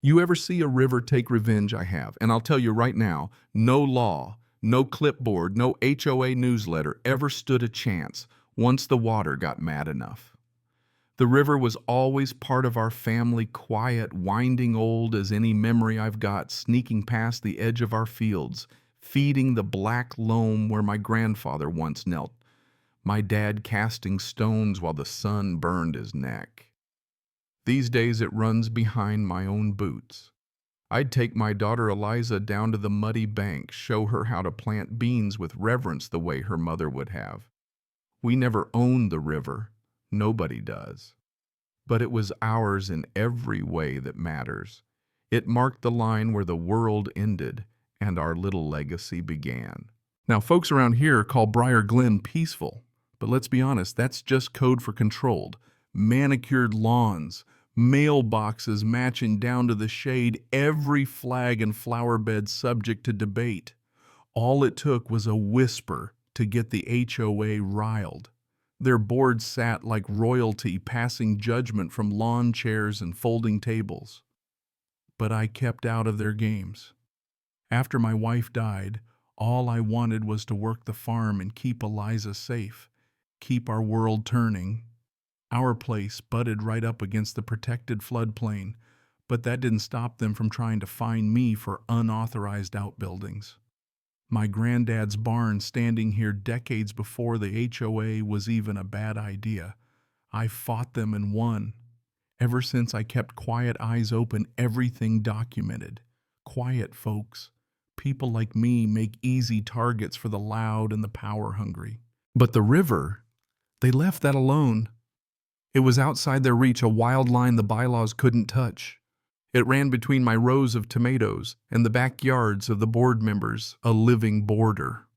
You ever see a river take revenge? I have. And I'll tell you right now, no law, no clipboard, no HOA newsletter ever stood a chance once the water got mad enough. The river was always part of our family, quiet, winding old as any memory I've got, sneaking past the edge of our fields, feeding the black loam where my grandfather once knelt, my dad casting stones while the sun burned his neck. These days it runs behind my own boots. I'd take my daughter Eliza down to the muddy bank, show her how to plant beans with reverence the way her mother would have. We never owned the river. Nobody does. But it was ours in every way that matters. It marked the line where the world ended and our little legacy began. Now, folks around here call Briar Glen peaceful, but let's be honest, that's just code for controlled. Manicured lawns, mailboxes matching down to the shade, every flag and flower bed subject to debate. All it took was a whisper to get the HOA riled. Their boards sat like royalty, passing judgment from lawn chairs and folding tables. But I kept out of their games. After my wife died, all I wanted was to work the farm and keep Eliza safe, keep our world turning. Our place butted right up against the protected floodplain, but that didn't stop them from trying to fine me for unauthorized outbuildings. My granddad's barn standing here decades before the HOA was even a bad idea. I fought them and won. Ever since I kept quiet eyes open, everything documented. Quiet folks. People like me make easy targets for the loud and the power hungry. But the river, they left that alone. It was outside their reach, a wild line the bylaws couldn't touch. It ran between my rows of tomatoes and the backyards of the board members, a living border.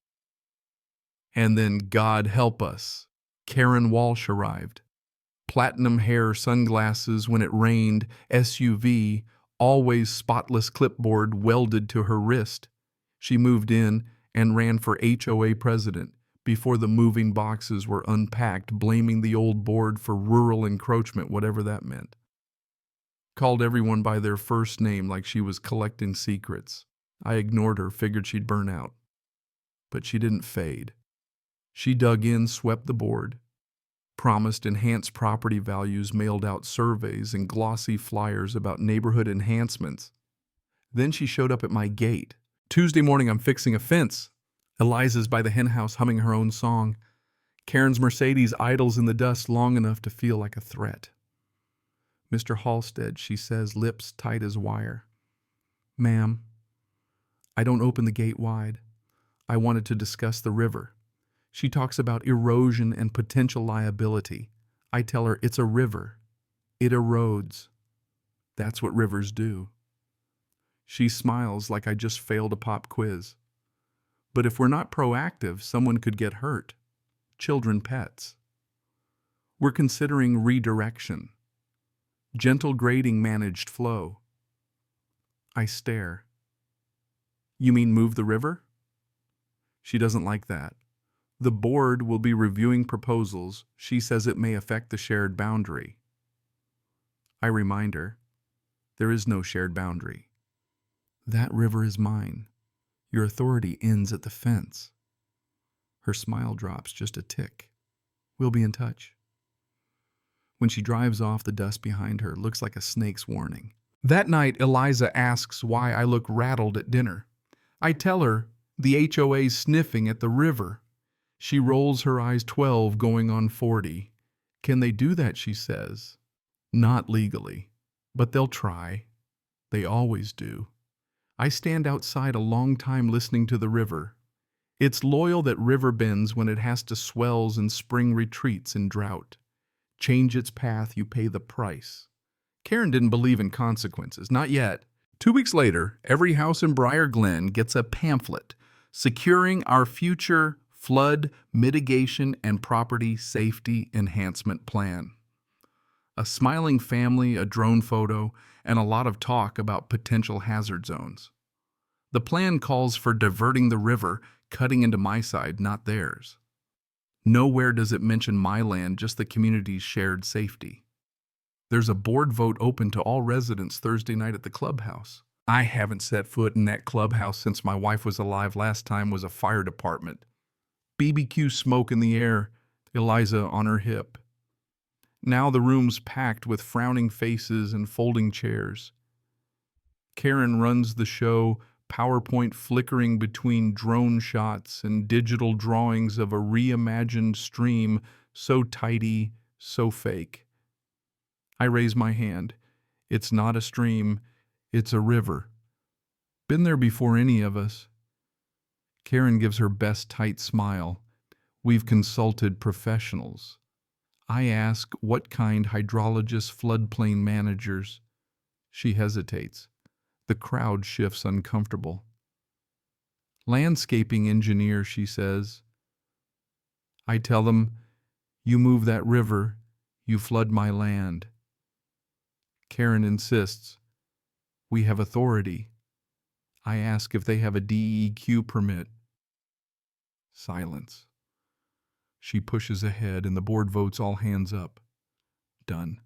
And then, God help us, Karen Walsh arrived. Platinum hair, sunglasses when it rained, SUV, always spotless clipboard welded to her wrist. She moved in and ran for HOA president before the moving boxes were unpacked, blaming the old board for rural encroachment, whatever that meant. Called everyone by their first name like she was collecting secrets. I ignored her, figured she'd burn out. But she didn't fade. She dug in, swept the board, promised enhanced property values, mailed out surveys and glossy flyers about neighborhood enhancements. Then she showed up at my gate. Tuesday morning, I'm fixing a fence. Eliza's by the henhouse humming her own song. Karen's Mercedes idles in the dust long enough to feel like a threat. Mr. Halstead, she says, lips tight as wire. Ma'am, I don't open the gate wide. I wanted to discuss the river. She talks about erosion and potential liability. I tell her it's a river. It erodes. That's what rivers do. She smiles like I just failed a pop quiz. But if we're not proactive, someone could get hurt. Children, pets. We're considering redirection. Gentle grading, managed flow. I stare. You mean move the river? She doesn't like that. The board will be reviewing proposals. She says it may affect the shared boundary. I remind her, there is no shared boundary. That river is mine. Your authority ends at the fence. Her smile drops just a tick. We'll be in touch. When she drives off, the dust behind her looks like a snake's warning. That night, Eliza asks why I look rattled at dinner. I tell her the HOA's sniffing at the river. She rolls her eyes, 12 going on 40. Can they do that, she says. Not legally, but they'll try. They always do. I stand outside a long time listening to the river. It's loyal that river bends when it has to, swells and spring retreats in drought. Change its path, you pay the price. Karen didn't believe in consequences, not yet. 2 weeks later, every house in Briar Glen gets a pamphlet securing our future flood mitigation and property safety enhancement plan. A smiling family, a drone photo, and a lot of talk about potential hazard zones. The plan calls for diverting the river, cutting into my side, not theirs. Nowhere does it mention my land, just the community's shared safety. There's a board vote open to all residents Thursday night at the clubhouse. I haven't set foot in that clubhouse since my wife was alive. Last time was a fire department. BBQ smoke in the air, Eliza on her hip. Now the room's packed with frowning faces and folding chairs. Karen runs the show, PowerPoint flickering between drone shots and digital drawings of a reimagined stream, so tidy, so fake. I raise my hand. It's not a stream, it's a river. Been there before any of us. Karen gives her best tight smile. We've consulted professionals. I ask what kind hydrologists, floodplain managers. She hesitates. The crowd shifts uncomfortable. Landscaping engineer, she says. I tell them, you move that river, you flood my land. Karen insists. We have authority. I ask if they have a DEQ permit. Silence. She pushes ahead and the board votes all hands up. Done.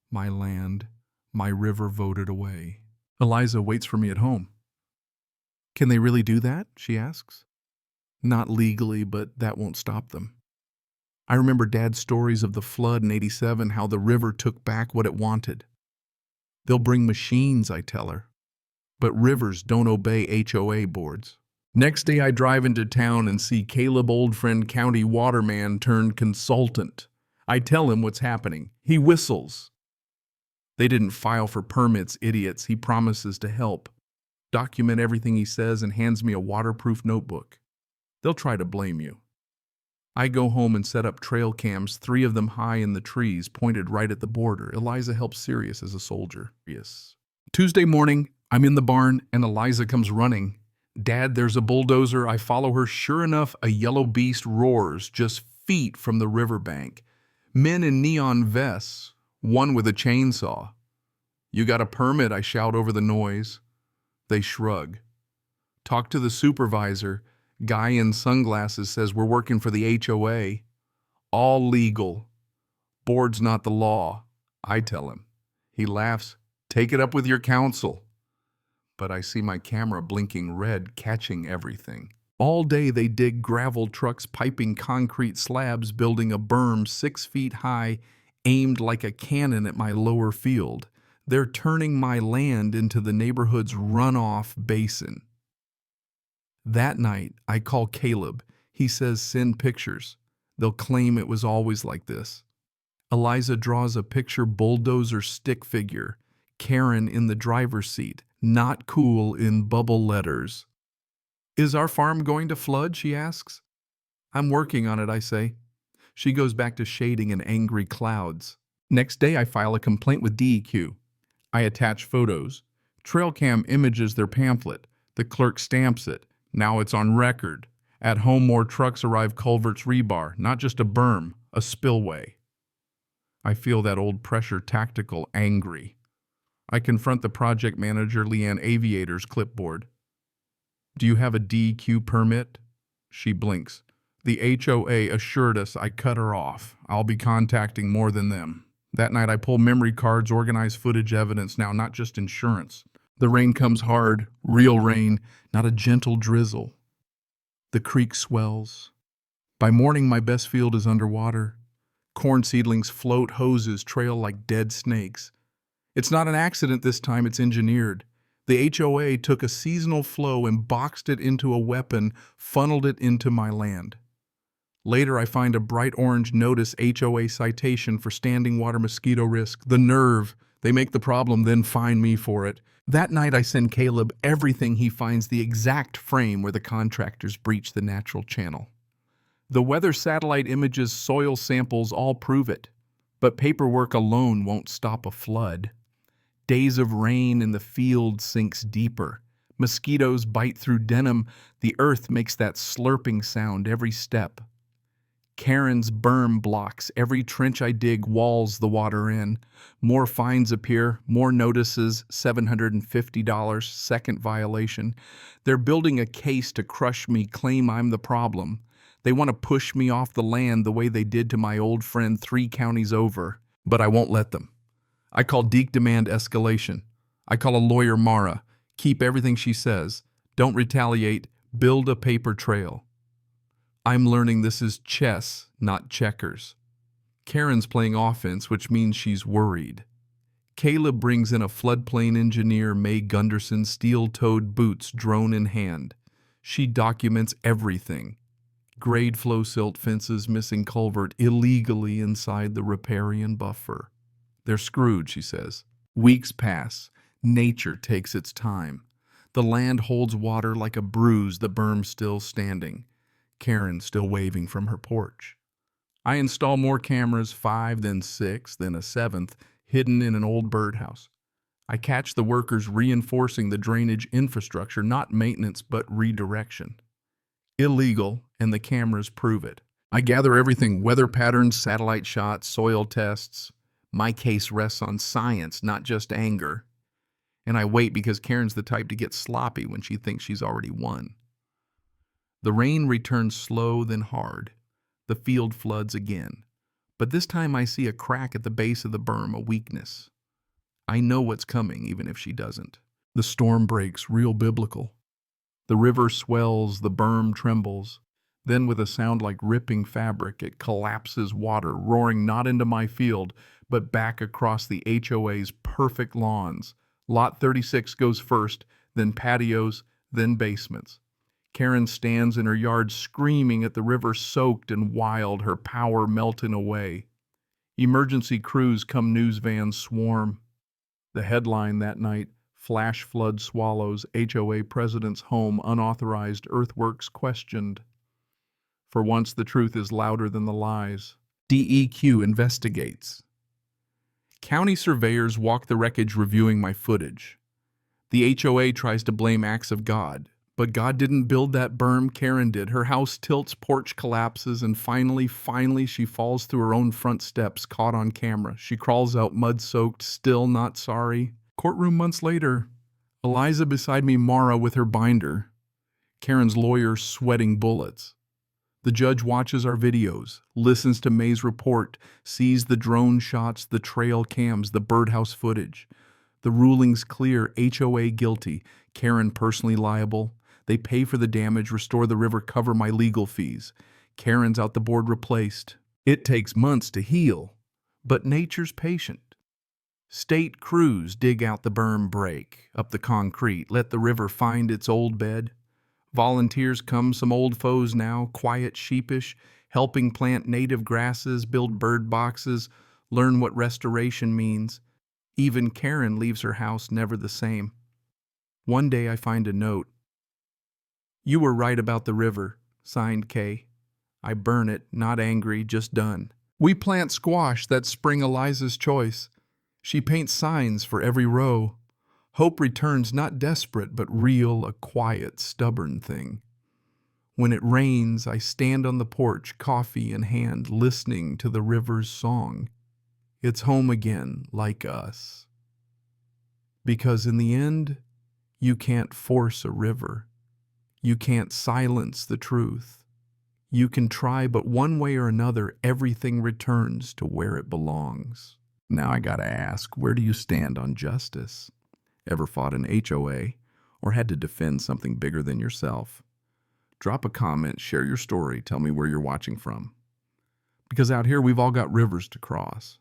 My land, my river voted away. Eliza waits for me at home. Can they really do that? She asks. Not legally, but that won't stop them. I remember Dad's stories of the flood in '87, how the river took back what it wanted. They'll bring machines, I tell her. But rivers don't obey HOA boards. Next day I drive into town and see Caleb, old friend, county waterman turned consultant. I tell him what's happening. He whistles. They didn't file for permits, idiots. He promises to help. Document everything he says and hands me a waterproof notebook. They'll try to blame you. I go home and set up trail cams, 3 of them high in the trees, pointed right at the border. Eliza helps Sirius as a soldier. Yes. Tuesday morning, I'm in the barn and Eliza comes running. Dad, there's a bulldozer. I follow her. Sure enough, a yellow beast roars just feet from the riverbank. Men in neon vests, one with a chainsaw. You got a permit, I shout over the noise. They shrug. Talk to the supervisor. Guy in sunglasses says we're working for the HOA. All legal. Board's not the law, I tell him. He laughs. Take it up with your counsel. But I see my camera blinking red, catching everything. All day they dig gravel trucks piping concrete slabs, building a berm 6 feet high, aimed like a cannon at my lower field. They're turning my land into the neighborhood's runoff basin. That night, I call Caleb. He says send pictures. They'll claim it was always like this. Eliza draws a picture bulldozer stick figure. Karen in the driver's seat. Not cool in bubble letters. Is our farm going to flood? She asks. I'm working on it, I say. She goes back to shading in angry clouds. Next day, I file a complaint with DEQ. I attach photos. Trailcam images their pamphlet. The clerk stamps it. Now it's on record. At home, more trucks arrive, culverts, rebar, not just a berm, a spillway. I feel that old pressure tactical angry. I confront the project manager, Leanne Aviator's clipboard. Do you have a DEQ permit? She blinks. The HOA assured us. I cut her off. I'll be contacting more than them. That night I pull memory cards, organize footage evidence now, not just insurance. The rain comes hard, real rain, not a gentle drizzle. The creek swells. By morning my best field is underwater. Corn seedlings float, hoses trail like dead snakes. It's not an accident this time, it's engineered. The HOA took a seasonal flow and boxed it into a weapon, funneled it into my land. Later I find a bright orange notice HOA citation for standing water mosquito risk. The nerve. They make the problem, then fine me for it. That night I send Caleb everything he finds, the exact frame where the contractors breached the natural channel. The weather satellite images, soil samples all prove it. But paperwork alone won't stop a flood. Days of rain and the field sinks deeper. Mosquitoes bite through denim. The earth makes that slurping sound every step. Karen's berm blocks. Every trench I dig walls the water in. More fines appear, more notices, $750, second violation. They're building a case to crush me, claim I'm the problem. They want to push me off the land the way they did to my old friend 3 counties over. But I won't let them. I call Deke demand escalation. I call a lawyer Mara. Keep everything she says. Don't retaliate. Build a paper trail. I'm learning this is chess, not checkers. Karen's playing offense, which means she's worried. Caleb brings in a floodplain engineer, May Gunderson, steel-toed boots, drone in hand. She documents everything. Grade flow silt fences, missing culvert, illegally inside the riparian buffer. They're screwed, she says. Weeks pass. Nature takes its time. The land holds water like a bruise, the berm still standing. Karen still waving from her porch. I install more cameras, 5, then 6, then a 7th, hidden in an old birdhouse. I catch the workers reinforcing the drainage infrastructure, not maintenance, but redirection. Illegal, and the cameras prove it. I gather everything: weather patterns, satellite shots, soil tests. My case rests on science, not just anger. And I wait because Karen's the type to get sloppy when she thinks she's already won. The rain returns slow, then hard. The field floods again. But this time I see a crack at the base of the berm, a weakness. I know what's coming, even if she doesn't. The storm breaks, real biblical. The river swells, the berm trembles. Then with a sound like ripping fabric, it collapses water, roaring not into my field, but back across the HOA's perfect lawns. Lot 36 goes first, then patios, then basements. Karen stands in her yard screaming at the river, soaked and wild, her power melting away. Emergency crews come, news vans swarm. The headline that night: flash flood swallows HOA president's home, unauthorized earthworks questioned. For once the truth is louder than the lies. DEQ investigates. County surveyors walk the wreckage reviewing my footage. The HOA tries to blame acts of God. But God didn't build that berm, Karen did. Her house tilts, porch collapses, and finally, she falls through her own front steps, caught on camera. She crawls out mud-soaked, still not sorry. Courtroom months later. Eliza beside me, Mara with her binder. Karen's lawyer sweating bullets. The judge watches our videos, listens to May's report, sees the drone shots, the trail cams, the birdhouse footage. The ruling's clear: HOA guilty, Karen personally liable. They pay for the damage, restore the river, cover my legal fees. Karen's out the board, replaced. It takes months to heal, but nature's patient. State crews dig out the berm, break up the concrete, let the river find its old bed. Volunteers come, some old foes now, quiet, sheepish, helping plant native grasses, build bird boxes, learn what restoration means. Even Karen leaves her house never the same. One day I find a note. You were right about the river, signed Kay. I burn it, not angry, just done. We plant squash that spring, Eliza's choice. She paints signs for every row. Hope returns, not desperate, but real, a quiet, stubborn thing. When it rains, I stand on the porch, coffee in hand, listening to the river's song. It's home again, like us. Because in the end, you can't force a river. You can't silence the truth. You can try, but one way or another, everything returns to where it belongs. Now I gotta ask, where do you stand on justice? Ever fought an HOA or had to defend something bigger than yourself? Drop a comment, share your story, tell me where you're watching from. Because out here, we've all got rivers to cross.